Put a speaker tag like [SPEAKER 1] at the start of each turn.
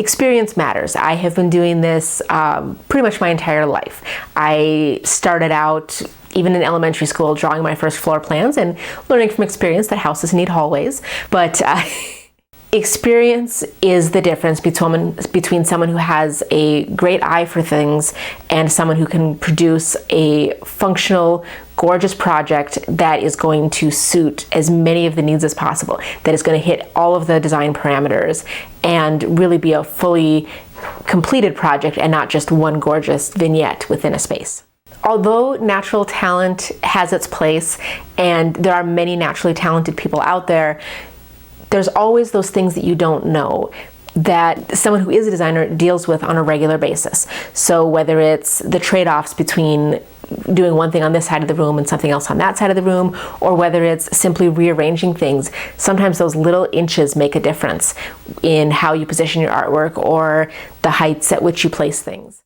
[SPEAKER 1] Experience matters. I have been doing this pretty much my entire life. I started out, even in elementary school, drawing my first floor plans and learning from experience that houses need hallways. But experience is the difference between someone who has a great eye for things and someone who can produce a functional, gorgeous project that is going to suit as many of the needs as possible, that is going to hit all of the design parameters and really be a fully completed project and not just one gorgeous vignette within a space. Although natural talent has its place and there are many naturally talented people out there, there's always those things that you don't know that someone who is a designer deals with on a regular basis. So whether it's the trade-offs between doing one thing on this side of the room and something else on that side of the room, or whether it's simply rearranging things, sometimes those little inches make a difference in how you position your artwork or the heights at which you place things.